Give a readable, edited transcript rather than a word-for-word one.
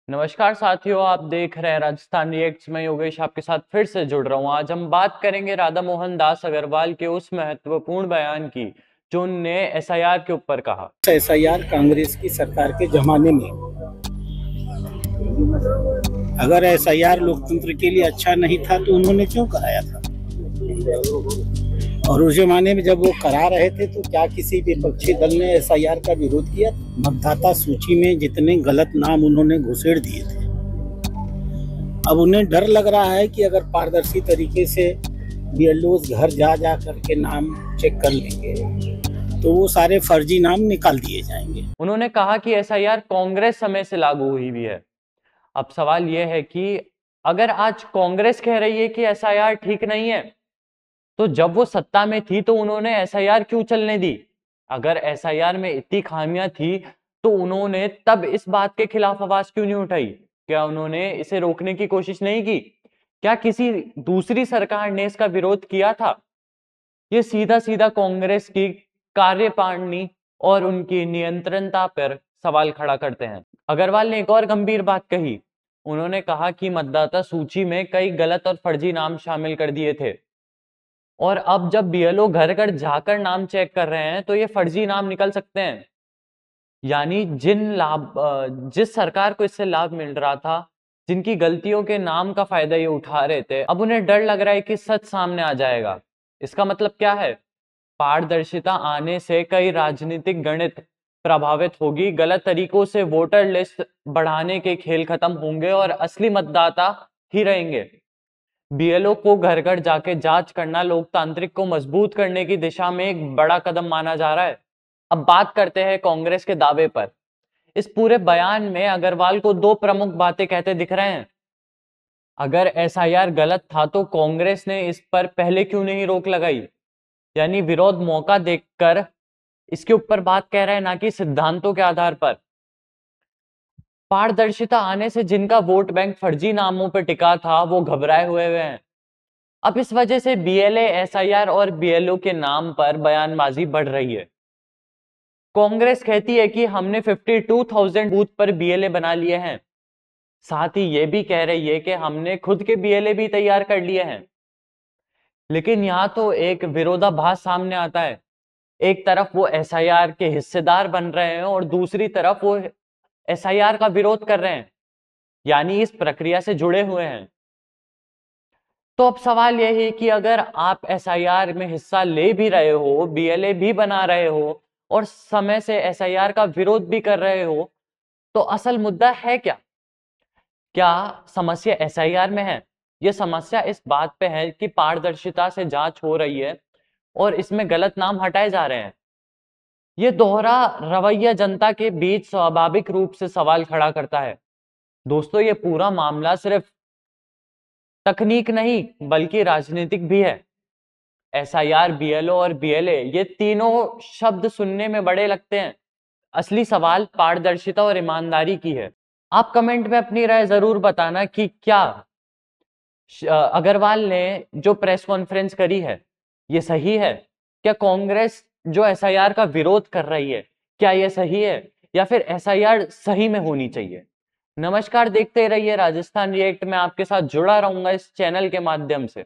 नमस्कार साथियों, आप देख रहे हैं राजस्थान रिएक्ट्स में। योगेश आपके साथ फिर से जुड़ रहा हूं। आज हम बात करेंगे राधा मोहन दास अग्रवाल के उस महत्वपूर्ण बयान की जो उनने एसआईआर के ऊपर कहा। एसआईआर कांग्रेस की सरकार के जमाने में अगर एसआईआर लोकतंत्र के लिए अच्छा नहीं था तो उन्होंने क्यों कराया था। और उस जमाने में जब वो करा रहे थे तो क्या किसी विपक्षी दल ने एसआईआर का विरोध किया? मतदाता सूची में जितने गलत नाम उन्होंने घुसेड़ दिए थे, अब उन्हें डर लग रहा है कि अगर पारदर्शी तरीके से बीएलओ घर जा जा करके नाम चेक कर लेंगे तो वो सारे फर्जी नाम निकाल दिए जाएंगे। उन्होंने कहा कि एसआईआर कांग्रेस समय से लागू हुई भी है। अब सवाल यह है कि अगर आज कांग्रेस कह रही है कि एसआईआर ठीक नहीं है, तो जब वो सत्ता में थी तो उन्होंने एसआईआर क्यों चलने दी? अगर एसआईआर में इतनी खामियां थी तो उन्होंने तब इस बात के खिलाफ आवाज क्यों नहीं उठाई? क्या उन्होंने इसे रोकने की कोशिश नहीं की? क्या किसी दूसरी सरकार ने इसका विरोध किया था? ये सीधा सीधा कांग्रेस की कार्यपालनी और उनकी नियंत्रणता पर सवाल खड़ा करते हैं। अग्रवाल ने एक और गंभीर बात कही। उन्होंने कहा कि मतदाता सूची में कई गलत और फर्जी नाम शामिल कर दिए थे, और अब जब बीएलओ घर घर जाकर नाम चेक कर रहे हैं तो ये फर्जी नाम निकल सकते हैं। यानी जिस सरकार को इससे लाभ मिल रहा था, जिनकी गलतियों के नाम का फायदा ये उठा रहे थे, अब उन्हें डर लग रहा है कि सच सामने आ जाएगा। इसका मतलब क्या है? पारदर्शिता आने से कई राजनीतिक गणित प्रभावित होगी, गलत तरीकों से वोटर लिस्ट बढ़ाने के खेल खत्म होंगे और असली मतदाता ही रहेंगे। बीएलओ को घर घर जाके जांच करना लोकतांत्रिक को मजबूत करने की दिशा में एक बड़ा कदम माना जा रहा है। अब बात करते हैं कांग्रेस के दावे पर। इस पूरे बयान में अग्रवाल को दो प्रमुख बातें कहते दिख रहे हैं। अगर एसआईआर गलत था तो कांग्रेस ने इस पर पहले क्यों नहीं रोक लगाई? यानी विरोध मौका देखकर इसके ऊपर बात कह रहे हैं, ना कि सिद्धांतों के आधार पर। पारदर्शिता आने से जिनका वोट बैंक फर्जी नामों पर टिका था वो घबराए हुए हैं। अब इस वजह से बीएलए, एसआईआर और बीएलओ के नाम पर बयानबाजी बढ़ रही है। कांग्रेस कहती है कि हमने 52,000 बूथ पर बीएलए बना लिए हैं। साथ ही ये भी कह रही है कि हमने खुद के बीएलए भी तैयार कर लिए हैं। लेकिन यहाँ तो एक विरोधाभास सामने आता है। एक तरफ वो एसआईआर के हिस्सेदार बन रहे हैं और दूसरी तरफ वो एसआईआर का विरोध कर रहे हैं, यानी इस प्रक्रिया से जुड़े हुए हैं। तो अब सवाल यह है कि अगर आप एसआईआर में हिस्सा ले भी रहे हो, बीएलए भी बना रहे हो और समय से एसआईआर का विरोध भी कर रहे हो, तो असल मुद्दा है क्या? क्या समस्या एसआईआर में है? यह समस्या इस बात पे है कि पारदर्शिता से जांच हो रही है और इसमें गलत नाम हटाए जा रहे हैं। ये दोहरा रवैया जनता के बीच स्वाभाविक रूप से सवाल खड़ा करता है। दोस्तों, ये पूरा मामला सिर्फ तकनीक नहीं बल्कि राजनीतिक भी है। एसआईआर, बीएलओ और बीएलए, ये तीनों शब्द सुनने में बड़े लगते हैं। असली सवाल पारदर्शिता और ईमानदारी की है। आप कमेंट में अपनी राय जरूर बताना कि क्या अग्रवाल ने जो प्रेस कॉन्फ्रेंस करी है ये सही है? क्या कांग्रेस जो एसआईआर का विरोध कर रही है, क्या ये सही है, या फिर एसआईआर सही में होनी चाहिए? नमस्कार, देखते रहिए राजस्थान रिएक्ट में। आपके साथ जुड़ा रहूंगा इस चैनल के माध्यम से।